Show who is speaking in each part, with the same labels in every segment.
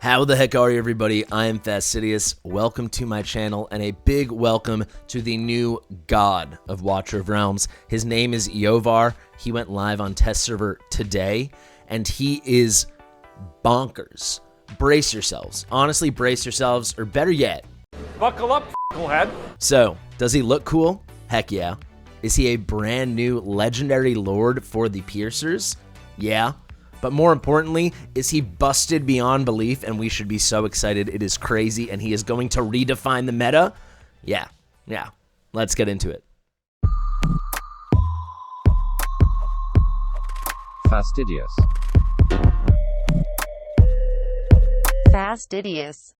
Speaker 1: How the heck are you, everybody? I am Fastidious. Welcome to my channel, and a big welcome to the new god of Watcher of Realms. His name is Iovar. He went live on test server today, and he is bonkers. Brace yourselves. Honestly, brace yourselves, or better yet,
Speaker 2: buckle up, head.
Speaker 1: So, does he look cool? Heck yeah. Is he a brand new legendary lord for the Piercers? Yeah. But more importantly, is he busted beyond belief, and we should be so excited? It is crazy, and he is going to redefine the meta? Yeah. Let's get into it.
Speaker 3: Fastidious.
Speaker 4: Fastidious.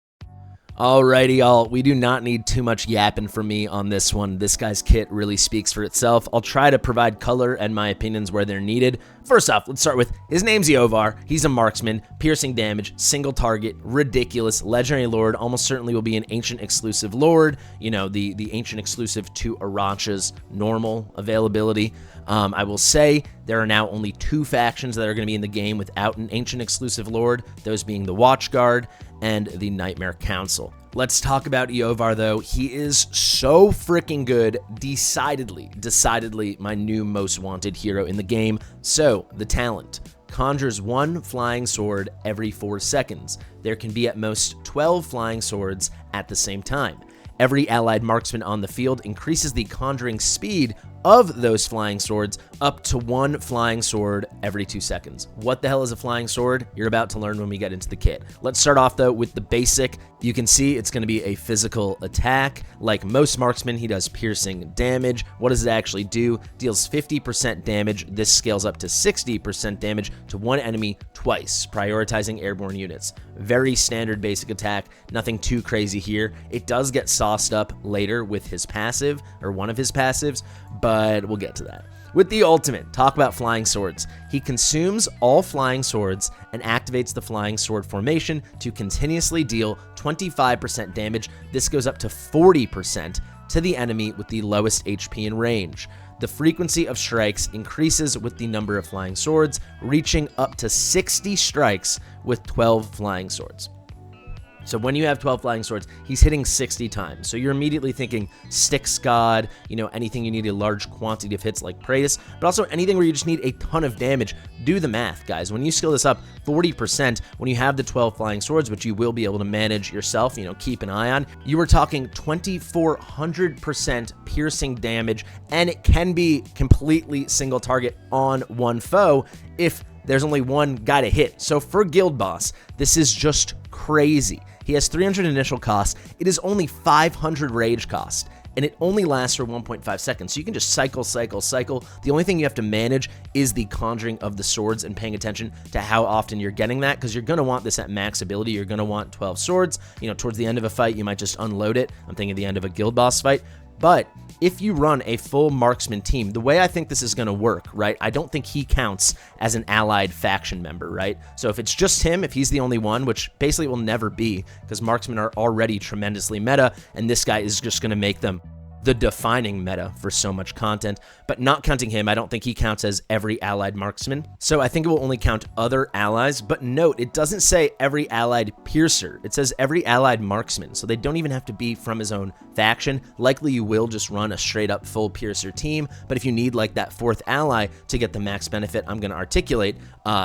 Speaker 1: Alrighty, y'all. We do not need too much yapping from me on this one. This guy's kit really speaks for itself. I'll try to provide color and my opinions where they're needed. First off, let's start with his name's Iovar. He's a marksman, piercing damage, single target, ridiculous, legendary lord. Almost certainly will be an ancient exclusive lord. You know, the ancient exclusive to Aracha's normal availability. I will say there are now only 2 factions that are going to be in the game without an ancient exclusive lord, those being the Watchguard and the Nightmare Council. Let's talk about Iovar, though. He is so freaking good. Decidedly my new most wanted hero in the game. So, the talent. Conjures 1 flying sword every 4 seconds. There can be at most 12 flying swords at the same time. Every allied marksman on the field increases the conjuring speed of those flying swords up to 1 flying sword every 2 seconds. What the hell is a flying sword? You're about to learn when we get into the kit. Let's start off, though, with the basic. You can see it's going to be a physical attack. Like most marksmen, he does piercing damage. What does it actually do? Deals 50% damage. This scales up to 60% damage to 1 enemy twice, prioritizing airborne units. Very standard basic attack. Nothing too crazy here. It does get sauced up later with his passive, or one of his passives, but we'll get to that. With the ultimate, talk about flying swords. He consumes all flying swords and activates the flying sword formation to continuously deal 25% damage. This goes up to 40% to the enemy with the lowest HP in range. The frequency of strikes increases with the number of flying swords, reaching up to 60 strikes with 12 flying swords. So when you have 12 flying swords, he's hitting 60 times. So you're immediately thinking Styx God, you know, anything you need a large quantity of hits like Praetus, but also anything where you just need a ton of damage. Do the math, guys. When you skill this up 40%, when you have the 12 flying swords, which you will be able to manage yourself, you know, keep an eye on, you are talking 2,400% piercing damage, and it can be completely single target on one foe if there's only one guy to hit. So for Guild Boss, this is just crazy. He has 300 initial cost. It is only 500 rage cost, and it only lasts for 1.5 seconds. So you can just cycle. The only thing you have to manage is the conjuring of the swords and paying attention to how often you're getting that, because you're going to want this at max ability. You're going to want 12 swords. You know, towards the end of a fight, you might just unload it. I'm thinking the end of a Guild Boss fight. But if you run a full marksman team, the way I think this is going to work, right? I don't think he counts as an allied faction member, right? So if it's just him, if he's the only one, which basically will never be, because marksmen are already tremendously meta, and this guy is just going to make them the defining meta for so much content. But not counting him, I don't think he counts as every allied marksman. So I think it will only count other allies. But note, it doesn't say every allied piercer. It says every allied marksman. So they don't even have to be from his own faction. Likely you will just run a straight up full piercer team. But if you need like that 4th ally to get the max benefit I'm going to articulate,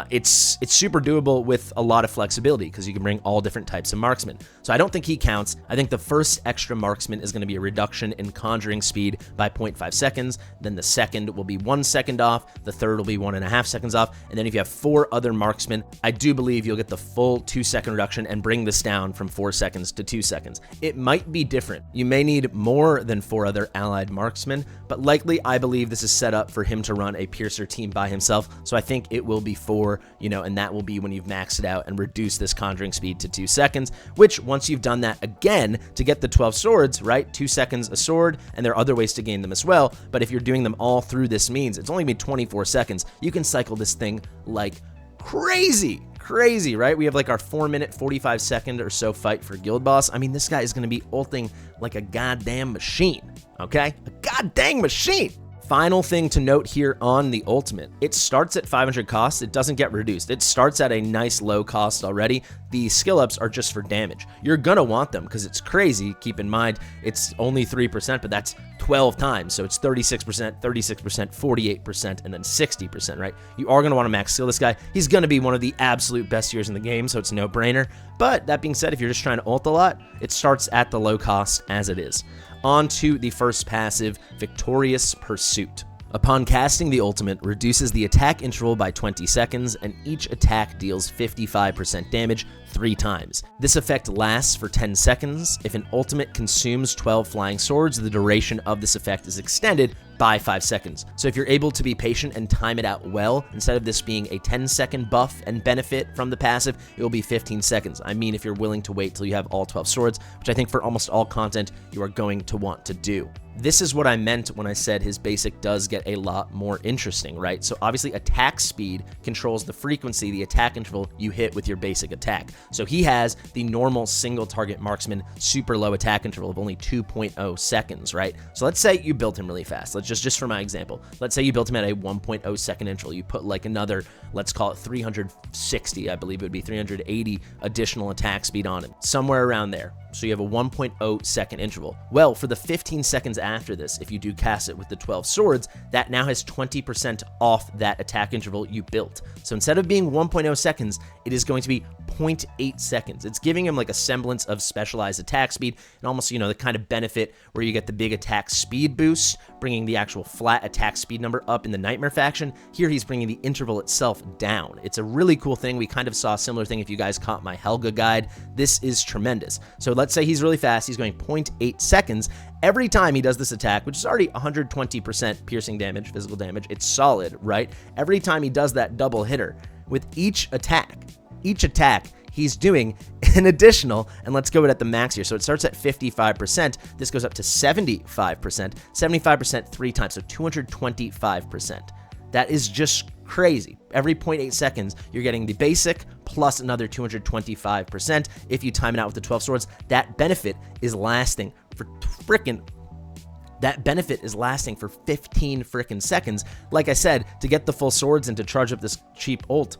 Speaker 1: it's super doable with a lot of flexibility, because you can bring all different types of marksmen. So I don't think he counts. I think the first extra marksman is going to be a reduction in conjuring speed by 0.5 seconds. Then the second will be 1 second off. The third will be 1.5 seconds off. And then if you have 4 other marksmen, I do believe you'll get the full 2-second reduction and bring this down from 4 seconds to 2 seconds. It might be different. You may need more than 4 other allied marksmen, but likely I believe this is set up for him to run a piercer team by himself. So I think it will be 4, you know, and that will be when you've maxed it out and reduced this conjuring speed to 2 seconds, which once you've done that again to get the 12 swords, right? 2 seconds a sword, and there are other ways to gain them as well. But if you're doing them all through this means, it's only gonna be 24 seconds. You can cycle this thing like crazy, right? We have like our 4-minute, 45-second or so fight for Guild Boss. I mean, this guy is gonna be ulting like a goddamn machine, okay? A goddamn machine. Final thing to note here on the ultimate, it starts at 500 cost, it doesn't get reduced. It starts at a nice low cost already. The skill ups are just for damage. You're gonna want them because it's crazy. Keep in mind, it's only 3%, but that's 12 times. So it's 36%, 36%, 48%, and then 60%, right? You are gonna wanna max skill this guy. He's gonna be one of the absolute best heroes in the game, so it's no brainer. But that being said, if you're just trying to ult a lot, it starts at the low cost as it is. On to the first passive, Victorious Pursuit. Upon casting the ultimate, reduces the attack interval by 20 seconds, and each attack deals 55% damage 3 times. This effect lasts for 10 seconds. If an ultimate consumes 12 flying swords, the duration of this effect is extended by 5 seconds. So if you're able to be patient and time it out well, instead of this being a 10-second buff and benefit from the passive, it will be 15 seconds. I mean, if you're willing to wait till you have all 12 swords, which I think for almost all content you are going to want to do. This is what I meant when I said his basic does get a lot more interesting, right? So obviously attack speed controls the frequency, the attack interval you hit with your basic attack. So he has the normal single target marksman super low attack interval of only 2.0 seconds, right? So let's say you built him really fast. Let's just for my example, let's say you built him at a 1.0 second interval. You put like another, let's call it 360, I believe it would be 380 additional attack speed on him, somewhere around there. So you have a 1.0 second interval. Well, for the 15 seconds after this, if you do cast it with the 12 swords, that now has 20% off that attack interval you built. So instead of being 1.0 seconds, it is going to be 0.8 seconds. It's giving him like a semblance of specialized attack speed and almost, you know, the kind of benefit where you get the big attack speed boost, bringing the actual flat attack speed number up in the Nightmare faction. Here he's bringing the interval itself down. It's a really cool thing. We kind of saw a similar thing if you guys caught my Helga guide. This is tremendous. So let's say he's really fast. He's going 0.8 seconds. Every time he does this attack, which is already 120% piercing damage, physical damage, it's solid, right? Every time he does that double hitter, with each attack, he's doing an additional, and let's go at the max here. So it starts at 55%. This goes up to 75%, 75% 3 times, so 225%. That is just crazy. Every 0.8 seconds, you're getting the basic plus another 225%. If you time it out with the 12 swords, that benefit is lasting for 15 frickin' seconds. Like I said, to get the full swords and to charge up this cheap ult.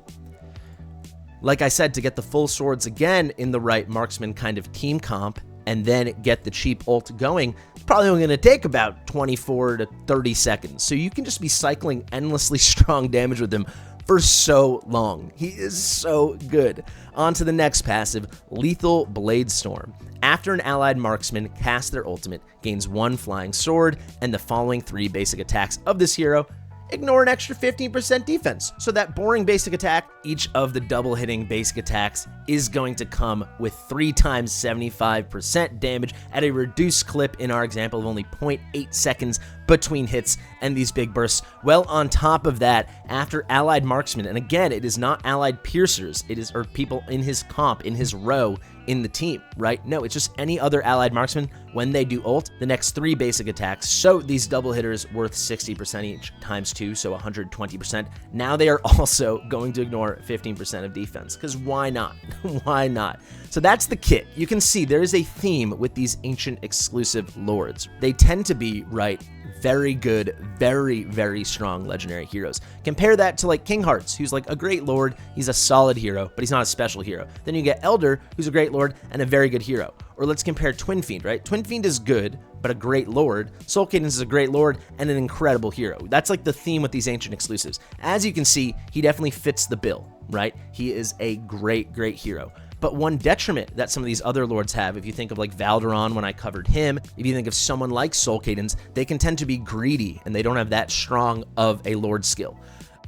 Speaker 1: Like I said, to get the full swords again in the right marksman kind of team comp and then get the cheap ult going, it's probably only going to take about 24 to 30 seconds. So you can just be cycling endlessly strong damage with him for so long. He is so good. On to the next passive, Lethal Blade Storm. After an allied marksman casts their ultimate, gains 1 flying sword, and the following 3 basic attacks of this hero, ignore an extra 15% defense. So that boring basic attack, each of the double hitting basic attacks is going to come with 3 times 75% damage at a reduced clip in our example of only 0.8 seconds between hits and these big bursts. Well, on top of that, after allied marksmen, and again, it is not allied piercers, it is or people in his comp, in his row, in the team, right? No, it's just any other allied marksman. When they do ult, the next 3 basic attacks, so these double hitters worth 60% each, times 2, so 120%. Now they are also going to ignore 15% of defense, because why not? Why not? So that's the kit. You can see there is a theme with these ancient exclusive lords. They tend to be, right, very good, very, very strong legendary heroes. Compare that to like King Hearts, who's like a great lord. He's a solid hero, but he's not a special hero. Then you get Elder, who's a great lord and a very good hero. Or let's compare Twin Fiend, right? Twin Fiend is good, but a great lord. Soul Cadence is a great lord and an incredible hero. That's like the theme with these ancient exclusives. As you can see, he definitely fits the bill, right? He is a great, great hero. But one detriment that some of these other lords have, if you think of like Valderon when I covered him, if you think of someone like Soul Cadence, they can tend to be greedy and they don't have that strong of a lord skill.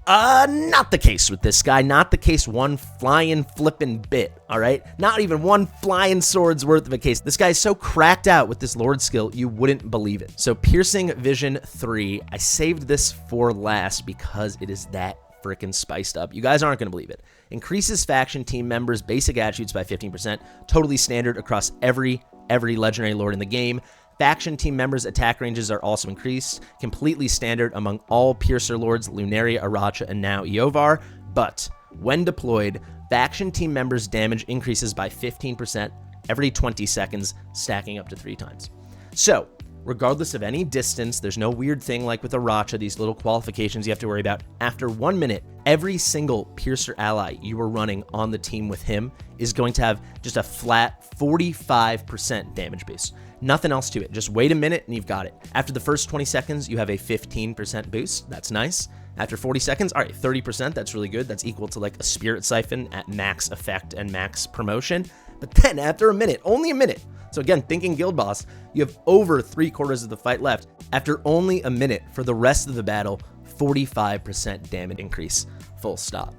Speaker 1: Not the case with this guy. Not the case one flying flippin' bit, all right? Not even one flying sword's worth of a case. This guy is so cracked out with this lord skill, you wouldn't believe it. So Piercing Vision 3, I saved this for last because it is that freaking spiced up. You guys aren't going to believe it. Increases faction team members' basic attributes by 15%. Totally standard across every legendary lord in the game. Faction team members' attack ranges are also increased. Completely standard among all Piercer lords, Lunaria, Aracha, and now Iovar. But when deployed, faction team members' damage increases by 15% every 20 seconds, stacking up to 3 times. So Regardless of any distance, there's no weird thing like with Aracha, these little qualifications you have to worry about. After 1 minute, every single Piercer ally you are running on the team with him is going to have just a flat 45% damage boost. Nothing else to it. Just wait a minute and you've got it. After the first 20 seconds, you have a 15% boost. That's nice. After 40 seconds, all right, 30%, that's really good. That's equal to like a Spirit Siphon at max effect and max promotion. But then after a minute, only a minute. So again, thinking Guild Boss, you have over 3/4 of the fight left. After only a minute for the rest of the battle, 45% damage increase, full stop.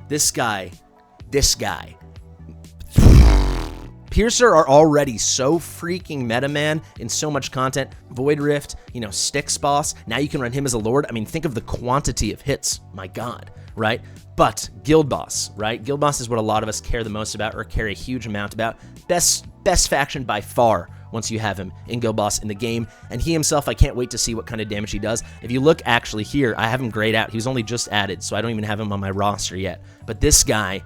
Speaker 1: This guy, Piercer are already so freaking meta, man, in so much content. Void Rift, you know, Styx boss. Now you can run him as a Lord. I mean, think of the quantity of hits. My God, right? But Guild Boss, right? Guild Boss is what a lot of us care the most about or care a huge amount about. Best faction by far once you have him in Guild Boss in the game. And he himself, I can't wait to see what kind of damage he does. If you look actually here, I have him grayed out. He was only just added, so I don't even have him on my roster yet. But this guy,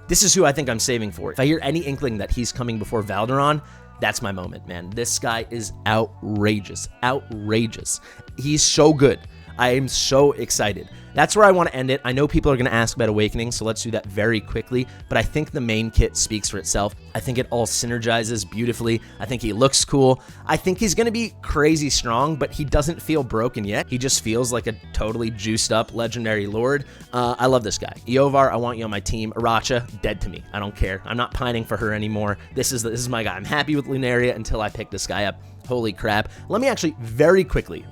Speaker 1: this is who I think I'm saving for. If I hear any inkling that he's coming before Valderon, that's my moment, man. This guy is outrageous. Outrageous. He's so good. I am so excited. That's where I want to end it. I know people are going to ask about Awakening, so let's do that very quickly. But I think the main kit speaks for itself. I think it all synergizes beautifully. I think he looks cool. I think he's going to be crazy strong, but he doesn't feel broken yet. He just feels like a totally juiced up legendary lord. I love this guy. Iovar, I want you on my team. Aracha, dead to me. I don't care. I'm not pining for her anymore. This is my guy. I'm happy with Lunaria until I pick this guy up. Holy crap. Let me actually very quickly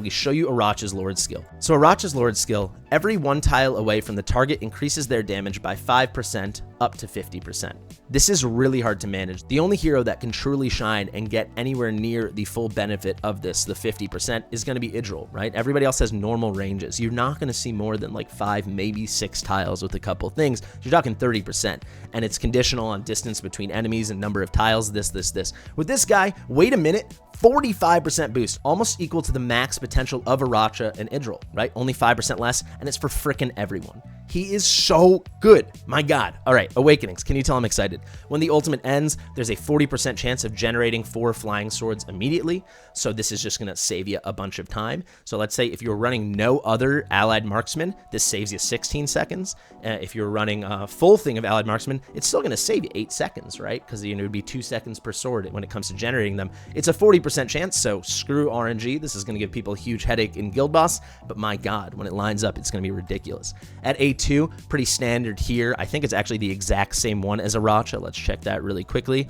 Speaker 1: show you Aracha's Lord skill. So Aracha's Lord skill, every 1 tile away from the target increases their damage by 5% up to 50%. This is really hard to manage. The only hero that can truly shine and get anywhere near the full benefit of this, the 50%, is going to be Idril, right? Everybody else has normal ranges. You're not going to see more than like 5, maybe 6 tiles with a couple things. You're talking 30%, and it's conditional on distance between enemies and number of tiles, this. With this guy, wait a minute, 45% boost, almost equal to the max potential of Aracha and Idril, right? Only 5% less, and it's for frickin' everyone. He is so good. My God. All right, Awakenings. Can you tell I'm excited? When the ultimate ends, there's a 40% chance of generating 4 flying swords immediately. So this is just going to save you a bunch of time. So let's say if you're running no other allied marksman, this saves you 16 seconds. If you're running a full thing of allied marksman, it's still going to save you 8 seconds, right? Because it would be 2 seconds per sword when it comes to generating them. It's a 40% chance, so screw RNG. This is going to give people a huge headache in Guild Boss, but my God, when it lines up, it's going to be ridiculous. At A2, pretty standard here. I think it's actually the exact same one as Aracha. Let's check that really quickly.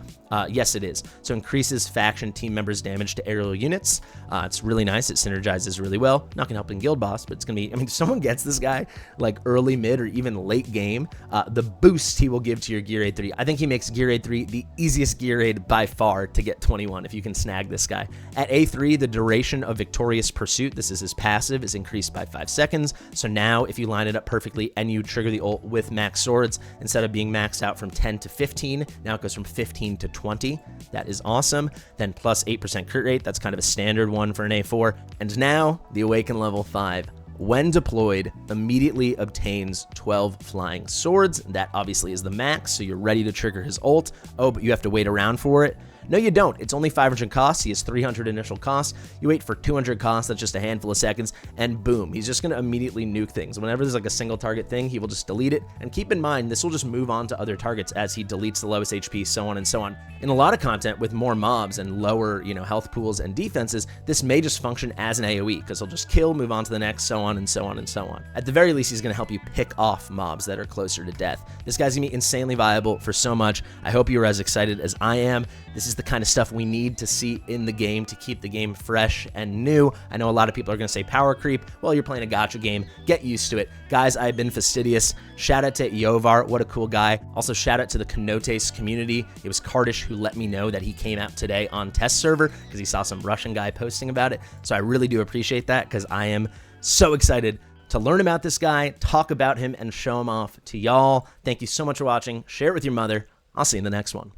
Speaker 1: Yes, it is. So increases faction team members' damage to aerial units. It's really nice. It synergizes really well. Not going to help in Guild Boss, but it's going to be, I mean, if someone gets this guy like early, mid, or even late game, the boost he will give to your Gear Aid 3. I think he makes Gear Aid 3 the easiest Gear Aid by far to get 21 if you can snag this guy. At A3, the duration of Victorious Pursuit, this is his passive, is increased by 5 seconds. So now if you line it up perfectly and you trigger the ult with max swords, instead of being maxed out from 10 to 15, now it goes from 15 to 20. That is awesome. Then plus 8% crit rate. That's kind of a standard one for an A4. And now the Awaken level 5. When deployed, immediately obtains 12 flying swords. That obviously is the max, so you're ready to trigger his ult. Oh, but you have to wait around for it. No, you don't. It's only 500 costs. He has 300 initial costs. You wait for 200 costs. That's just a handful of seconds. And boom, he's just going to immediately nuke things. Whenever there's like a single target thing, he will just delete it. And keep in mind, this will just move on to other targets as he deletes the lowest HP, so on and so on. In a lot of content with more mobs and lower, health pools and defenses, this may just function as an AoE because he'll just kill, move on to the next, so on and so on and so on. At the very least, he's going to help you pick off mobs that are closer to death. This guy's going to be insanely viable for so much. I hope you're as excited as I am. This is the kind of stuff we need to see in the game to keep the game fresh and new. I know a lot of people are going to say power creep. Well, you're playing a gacha game. Get used to it. Guys, I've been Fastidious. Shout out to Iovar. What a cool guy. Also, shout out to the Kenotes community. It was Kardish who let me know that he came out today on test server because he saw some Russian guy posting about it. So I really do appreciate that because I am so excited to learn about this guy, talk about him, and show him off to y'all. Thank you so much for watching. Share it with your mother. I'll see you in the next one.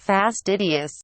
Speaker 3: Fastidious.